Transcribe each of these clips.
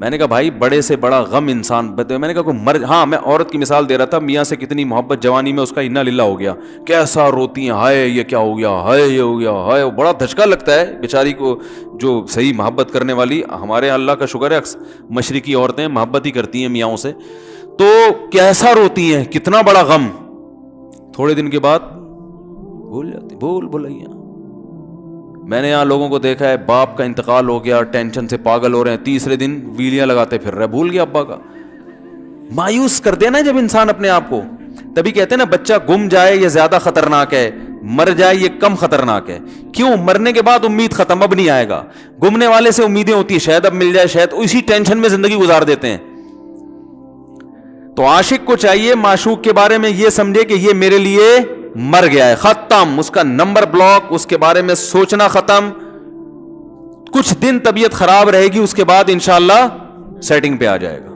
میں نے کہا بھائی بڑے سے بڑا غم انسان میں نے کہا کوئی مر, ہاں میں عورت کی مثال دے رہا تھا, میاں سے کتنی محبت جوانی میں اس کا انا للہ ہو گیا, کیسا روتی ہیں, ہائے یہ کیا ہو گیا, ہائے یہ ہو گیا, ہائے, بڑا دھچکا لگتا ہے بیچاری کو جو صحیح محبت کرنے والی. ہمارے اللہ کا شکر ہے مشرقی عورتیں محبت ہی کرتی ہیں میاں سے, تو کیسا روتی ہیں, کتنا بڑا غم. تھوڑے دن کے بعد بھول جاتی, بھول بھلائیاں. میں نے یہاں لوگوں کو دیکھا ہے باپ کا انتقال ہو گیا, ٹینشن سے پاگل ہو رہے ہیں, تیسرے دن ویلیاں لگاتے پھر رہے, بھول گیا ابا کا. مایوس کر دینا جب انسان اپنے آپ کو. تبھی کہتے ہیں نا بچہ گم جائے یہ زیادہ خطرناک ہے, مر جائے یہ کم خطرناک ہے. کیوں؟ مرنے کے بعد امید ختم, اب نہیں آئے گا. گمنے والے سے امیدیں ہوتی ہیں شاید اب مل جائے, شاید اسی ٹینشن میں زندگی گزار دیتے ہیں. تو عاشق کو چاہیے معشوق کے بارے میں یہ سمجھے کہ یہ میرے لیے مر گیا ہے, ختم, اس کا نمبر بلاک, اس کے بارے میں سوچنا ختم. کچھ دن طبیعت خراب رہے گی, اس کے بعد انشاءاللہ سیٹنگ پہ آ جائے گا.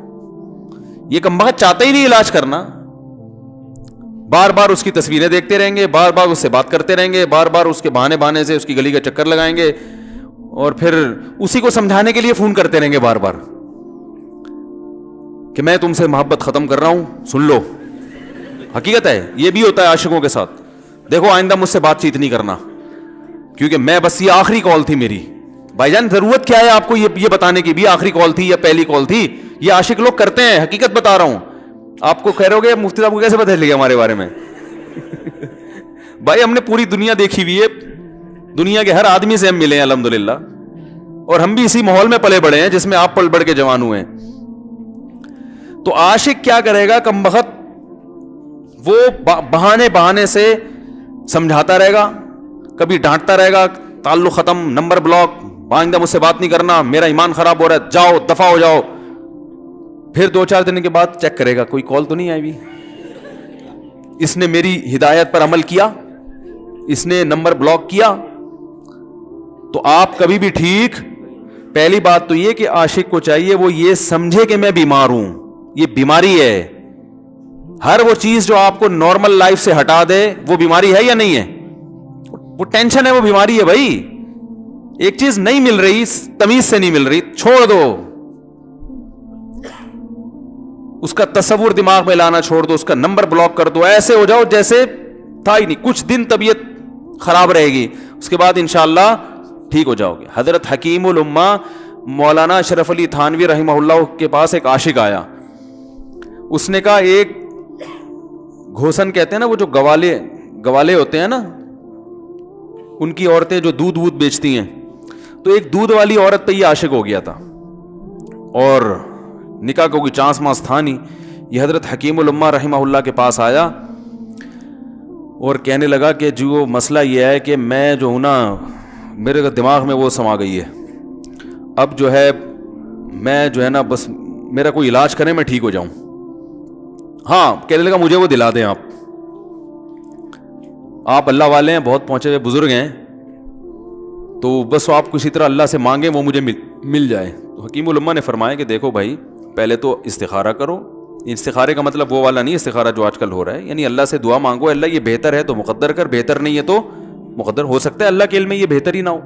یہ کمبخت چاہتا ہی نہیں علاج کرنا, بار بار اس کی تصویریں دیکھتے رہیں گے, بار بار اس سے بات کرتے رہیں گے, بار بار اس کے بہانے سے اس کی گلی کا چکر لگائیں گے, اور پھر اسی کو سمجھانے کے لیے فون کرتے رہیں گے بار بار کہ میں تم سے محبت ختم کر رہا ہوں, سن لو. حقیقت ہے یہ بھی ہوتا ہے عاشقوں کے ساتھ. دیکھو آئندہ مجھ سے بات چیت نہیں کرنا کیونکہ میں بس یہ آخری کال تھی میری. بھائی جان ضرورت کیا ہے آپ کو یہ بتانے کی بھی آخری کال تھی یا پہلی کال تھی؟ یہ عاشق لوگ کرتے ہیں, حقیقت بتا رہا ہوں. آپ کو کہہ رہے ہو گے مفتی صاحب کو کیسے پتہ چل گیا ہمارے بارے میں؟ بھائی ہم نے پوری دنیا دیکھی ہوئی ہے, دنیا کے ہر آدمی سے ہم ملے ہیں الحمدللہ, اور ہم بھی اسی ماحول میں پلے بڑے ہیں جس میں آپ پل بڑھ کے جوان ہوئے ہیں. تو عاشق کیا کرے گا کمبخت, وہ بہانے سے سمجھاتا رہے گا, کبھی ڈانٹتا رہے گا, تعلق ختم, نمبر بلاک, آئندہ مجھ سے بات نہیں کرنا, میرا ایمان خراب ہو رہا ہے, جاؤ دفع ہو جاؤ. پھر 2-4 دن کے بعد چیک کرے گا کوئی کال تو نہیں آئی بھی, اس نے میری ہدایت پر عمل کیا, اس نے نمبر بلاک کیا. تو آپ کبھی بھی ٹھیک. پہلی بات تو یہ کہ عاشق کو چاہیے وہ یہ سمجھے کہ میں بیمار ہوں, یہ بیماری ہے. ہر وہ چیز جو آپ کو نارمل لائف سے ہٹا دے وہ بیماری ہے یا نہیں ہے؟ وہ ٹینشن ہے, وہ بیماری ہے بھائی. ایک چیز نہیں مل رہی, تمیز سے نہیں مل رہی, چھوڑ دو, اس کا تصور دماغ میں لانا چھوڑ دو, اس کا نمبر بلاک کر دو, ایسے ہو جاؤ جیسے تھا ہی نہیں. کچھ دن طبیعت خراب رہے گی, اس کے بعد انشاءاللہ ٹھیک ہو جاؤ گے. حضرت حکیم الامہ مولانا اشرف علی تھانوی رحمہ اللہ کے پاس ایک عاشق آیا. اس نے کہا ایک گھوسن کہتے ہیں نا, وہ جو گوالے ہوتے ہیں نا, ان کی عورتیں جو دودھ بیچتی ہیں, تو ایک دودھ والی عورت پہ یہ عاشق ہو گیا تھا, اور نکاح کو کوئی چانس مانس تھا نہیں. یہ حضرت حکیم الامہ رحمہ اللہ کے پاس آیا اور کہنے لگا کہ جو مسئلہ یہ ہے کہ میں جو ہوں نا, میرے دماغ میں وہ سما گئی ہے, اب جو ہے میں جو ہے نا بس میرا کوئی علاج کریں میں ٹھیک ہو جاؤں. ہاں, کہنے لگا مجھے وہ دلا دیں آپ اللہ والے ہیں, بہت پہنچے ہوئے بزرگ ہیں, تو بس آپ کسی طرح اللہ سے مانگیں وہ مجھے مل جائے. تو حکیم الامہ نے فرمایا کہ دیکھو بھائی, پہلے تو استخارہ کرو. استخارے کا مطلب وہ والا نہیں استخارہ جو آج کل ہو رہا ہے, یعنی اللہ سے دعا مانگو, اللہ یہ بہتر ہے تو مقدر کر, بہتر نہیں ہے تو مقدر. ہو سکتا ہے اللہ کے علم میں یہ بہتر ہی نہ ہو,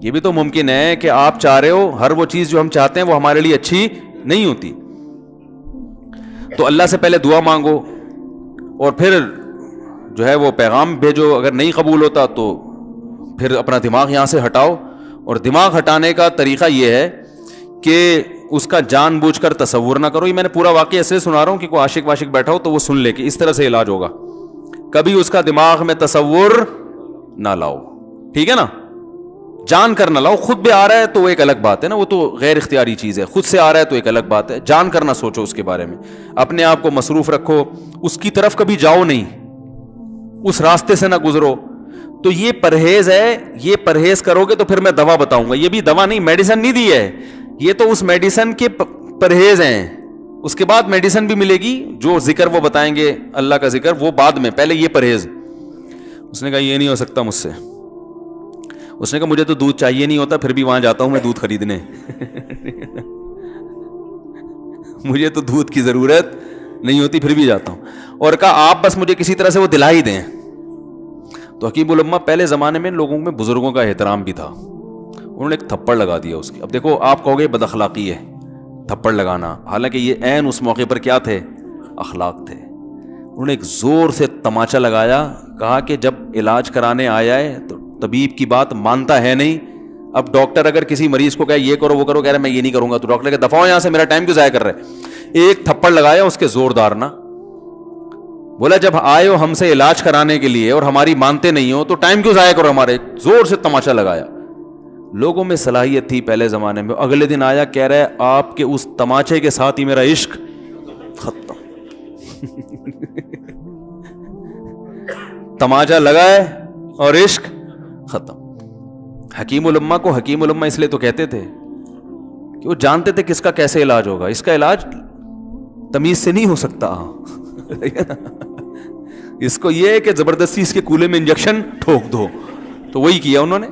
یہ بھی تو ممکن ہے کہ آپ چاہ رہے ہو ہر وہ چیز جو ہم چاہتے ہیں وہ ہمارے لیے اچھی نہیں ہوتی. تو اللہ سے پہلے دعا مانگو, اور پھر جو ہے وہ پیغام بھیجو. اگر نہیں قبول ہوتا تو پھر اپنا دماغ یہاں سے ہٹاؤ. اور دماغ ہٹانے کا طریقہ یہ ہے کہ اس کا جان بوجھ کر تصور نہ کرو. یہ میں نے پورا واقعہ ایسے سنا رہا ہوں کہ کوئی عاشق واشق بیٹھا ہو تو وہ سن لے کہ اس طرح سے علاج ہوگا. کبھی اس کا دماغ میں تصور نہ لاؤ, ٹھیک ہے نا, جان کر نہ لاؤ. خود بھی آ رہا ہے تو وہ ایک الگ بات ہے نا, وہ تو غیر اختیاری چیز ہے. خود سے آ رہا ہے تو ایک الگ بات ہے. جان کر نہ سوچو اس کے بارے میں, اپنے آپ کو مصروف رکھو, اس کی طرف کبھی جاؤ نہیں, اس راستے سے نہ گزرو. تو یہ پرہیز ہے, یہ پرہیز کرو گے تو پھر میں دوا بتاؤں گا. یہ بھی دوا نہیں, میڈیسن نہیں دی ہے, یہ تو اس میڈیسن کے پرہیز ہیں. اس کے بعد میڈیسن بھی ملے گی, جو ذکر وہ بتائیں گے اللہ کا ذکر وہ بعد میں, پہلے یہ پرہیز. اس نے کہا یہ نہیں ہو سکتا مجھ سے. اس نے کہا مجھے تو دودھ چاہیے نہیں ہوتا, پھر بھی وہاں جاتا ہوں میں دودھ خریدنے. مجھے تو دودھ کی ضرورت نہیں ہوتی, پھر بھی جاتا ہوں. اور کہا آپ بس مجھے کسی طرح سے وہ دلا ہی دیں. تو حکیم الامہ پہلے زمانے میں لوگوں میں بزرگوں کا احترام بھی تھا, انہوں نے ایک تھپڑ لگا دیا اس کی. اب دیکھو آپ کہو گے بد اخلاقی ہے, تھپڑ لگانا. حالانکہ یہ عین اس موقع پر کیا تھے؟ اخلاق تھے. انہوں نے ایک زور سے تماچا لگایا, کہا کہ جب علاج کرانے آیا ہے تو طبیب کی بات مانتا ہے نہیں. اب ڈاکٹر اگر کسی مریض کو کہے یہ کرو وہ کرو, کہہ رہا میں یہ نہیں کروں گا, تو ڈاکٹر کہ دفعہ ہو یہاں سے, میرا ٹائم کیوں ضائع کر رہے. ایک تھپڑ لگایا اس کے زوردار نا, بولا جب آئے ہو ہم سے علاج کرانے کے لیے اور ہماری مانتے نہیں ہو تو ٹائم کیوں ضائع کرو ہمارے. زور سے تماچا لگایا. لوگوں میں صلاحیت تھی پہلے زمانے میں. اگلے دن آیا کہہ رہا ہے آپ کے اس تماچے کے ساتھ ہی میرا عشق ختم. تماچا لگائے اور عشق ختم. حکیم الامہ کو حکیم الامہ اس لیے تو کہتے تھے کہ وہ جانتے تھے کس کا کیسے علاج ہوگا. اس کا علاج تمیز سے نہیں ہو سکتا. اس کو یہ ہے کہ زبردستی اس کے کولے میں انجیکشن ٹھوک دو, تو وہی کیا انہوں نے.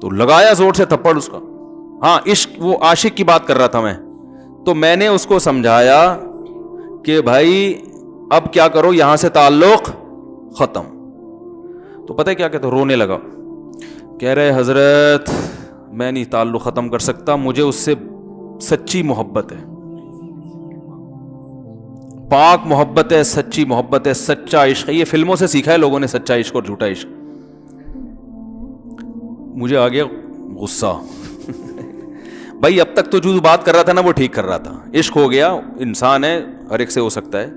تو لگایا زور سے تھپڑ اس کا. ہاں عشق, وہ عاشق کی بات کر رہا تھا میں, تو میں نے اس کو سمجھایا کہ بھائی اب کیا کرو, یہاں سے تعلق ختم. تو پتہ ہے کیا کہتا, رونے لگا. کہہ رہے حضرت میں نہیں تعلق ختم کر سکتا, مجھے اس سے سچی محبت ہے, پاک محبت ہے, سچی محبت ہے, سچا عشق ہے. یہ فلموں سے سیکھا ہے لوگوں نے, سچا عشق اور جھوٹا عشق. مجھے آ گیا غصہ. بھائی اب تک تو جو بات کر رہا تھا نا وہ ٹھیک کر رہا تھا. عشق ہو گیا, انسان ہے, ہر ایک سے ہو سکتا ہے.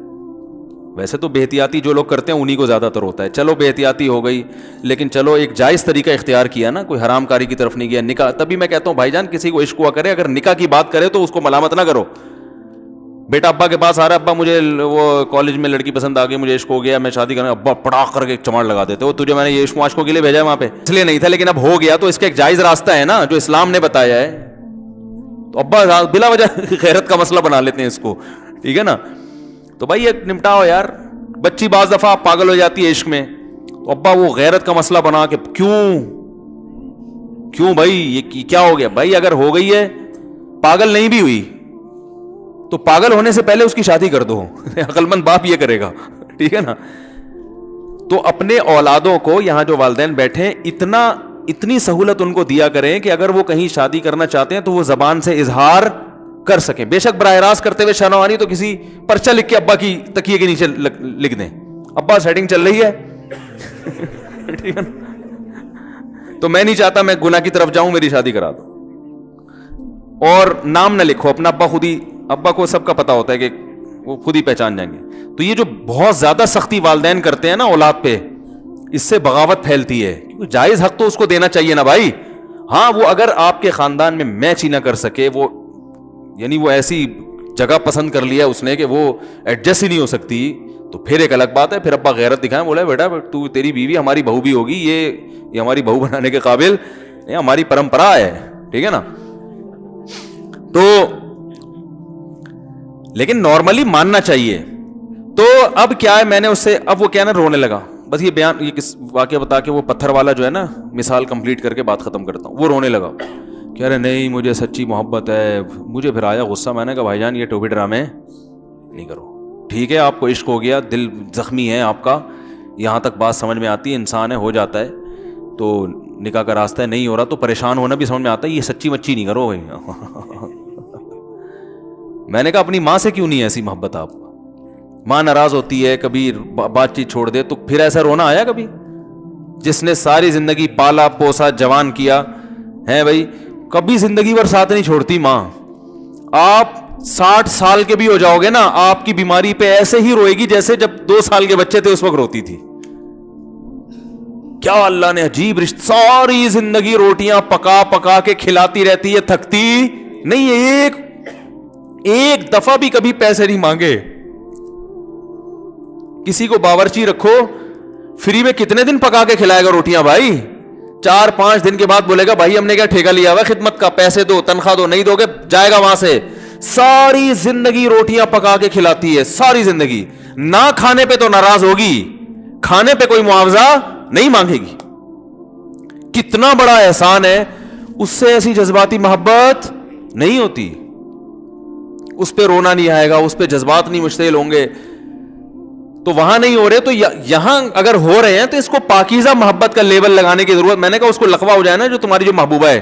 ویسے تو بے احتیاطی جو لوگ کرتے ہیں انہی کو زیادہ تر ہوتا ہے. چلو بے احتیاطی ہو گئی, لیکن چلو ایک جائز طریقہ اختیار کیا نا, کوئی حرام کاری کی طرف نہیں گیا. نکاح, تبھی میں کہتا ہوں بھائی جان کسی کو عشق ہوا کرے, اگر نکاح کی بات کرے تو اس کو ملامت نہ کرو. بیٹا ابا کے پاس آ رہا ہے, ابا مجھے وہ کالج میں لڑکی پسند آ گئی, مجھے عشق ہو گیا, میں شادی کرنا. ابا پڑاخ کر کے ایک چماڑ لگا دیتے, وہ تجھے میں نے یہ عشق معاشقوں کے لیے بھیجا ہے وہاں پہ, اس لیے نہیں تھا, لیکن اب ہو گیا تو اس کا ایک جائز راستہ ہے نا جو اسلام نے بتایا ہے. تو ابا بلا وجہ غیرت کا مسئلہ بنا لیتے ہیں اس کو, ٹھیک ہے نا. تو بھائی ایک نمٹاؤ یار. بچی بعض دفعہ پاگل ہو جاتی ہے عشق میں, تو ابا وہ غیرت کا مسئلہ بنا کے کیوں بھائی یہ کیا ہو گیا. بھائی اگر ہو گئی ہے, پاگل نہیں بھی ہوئی تو پاگل ہونے سے پہلے اس کی شادی کر دو. عقل مند باپ یہ کرے گا, ٹھیک ہے نا. تو اپنے اولادوں کو, یہاں جو والدین بیٹھے, اتنی سہولت ان کو دیا کریں کہ اگر وہ کہیں شادی کرنا چاہتے ہیں تو وہ زبان سے اظہار کر سکیں. بے شک براہ راست کرتے ہوئے شرم تو کسی پرچہ لکھ کے ابا کی تکیے کے نیچے لکھ دیں, ابا سیٹنگ چل رہی ہے. ٹھیک ہے نا. تو میں نہیں چاہتا میں گناہ کی طرف جاؤں, میری شادی کرا دو. اور نام نہ لکھو اپنا, ابا خود ہی, ابا کو سب کا پتا ہوتا ہے کہ وہ خود ہی پہچان جائیں گے. تو یہ جو بہت زیادہ سختی والدین کرتے ہیں نا اولاد پہ, اس سے بغاوت پھیلتی ہے. کیونکہ جائز حق تو اس کو دینا چاہیے نا بھائی. ہاں وہ اگر آپ کے خاندان میں میچ ہی نہ کر سکے, وہ یعنی وہ ایسی جگہ پسند کر لیا اس نے کہ وہ ایڈجسٹ ہی نہیں ہو سکتی, تو پھر ایک الگ بات ہے. پھر ابا غیرت دکھائیں, بولا بیٹا تو تیری بیوی ہماری بہو بھی ہوگی, یہ ہماری بہو بنانے کے قابل, یہ ہماری پرمپرا ہے, ٹھیک ہے نا. تو لیکن نارملی ماننا چاہیے. تو اب کیا ہے, میں نے اس سے, اب وہ کیا نا رونے لگا. بس یہ بیان, یہ کس واقعہ بتا کے وہ پتھر والا جو ہے نا مثال کمپلیٹ کر کے بات ختم کرتا ہوں. وہ رونے لگا, کہہ رہے نہیں مجھے سچی محبت ہے. مجھے پھر آیا غصہ, میں نے کہا بھائی جان یہ ٹوپی ڈرامے نہیں کرو. ٹھیک ہے آپ کو عشق ہو گیا, دل زخمی ہے آپ کا, یہاں تک بات سمجھ میں آتی ہے, انسان ہے, ہو جاتا ہے. تو نکاح کا راستہ ہے, نہیں ہو رہا تو پریشان ہونا بھی سمجھ میں آتا ہے, یہ سچی مچی نہیں کرو بھائی. میں نے کہا اپنی ماں سے کیوں نہیں ایسی محبت آپ, ماں ناراض ہوتی ہے, کبھی بات چیت چھوڑ دے, تو پھر ایسا رونا آیا کبھی؟ جس نے ساری زندگی پالا پوسا جوان کیا ہے بھائی, کبھی زندگی بھر ساتھ نہیں چھوڑتی ماں. آپ 60 سال کے بھی ہو جاؤ گے نا, آپ کی بیماری پہ ایسے ہی روئے گی جیسے جب 2 سال کے بچے تھے اس وقت روتی تھی. کیا اللہ نے عجیب رشتہ, ساری زندگی روٹیاں پکا پکا کے کھلاتی رہتی ہے, تھکتی نہیں ہے, ایک دفعہ بھی کبھی پیسے نہیں مانگے. کسی کو باورچی رکھو, فری میں کتنے دن پکا کے کھلائے گا روٹیاں بھائی؟ 4-5 دن کے بعد بولے گا بھائی ہم نے کیا ٹھیکہ لیا ہوا خدمت کا, پیسے دو, تنخواہ دو, نہیں دو گے جائے گا وہاں سے. ساری زندگی روٹیاں پکا کے کھلاتی ہے, ساری زندگی. نہ کھانے پہ تو ناراض ہوگی, کھانے پہ کوئی معاوضہ نہیں مانگے گی. کتنا بڑا احسان ہے, اس سے ایسی جذباتی محبت نہیں ہوتی. اس پہ رونا نہیں آئے گا, اس پہ جذبات نہیں مشتعل ہوں گے. تو وہاں نہیں ہو رہے, تو یہاں اگر ہو رہے ہیں تو اس کو پاکیزہ محبت کا لیبل لگانے کی ضرورت. میں نے کہا اس کو لقبہ ہو جائے نا جو تمہاری جو محبوبہ ہے,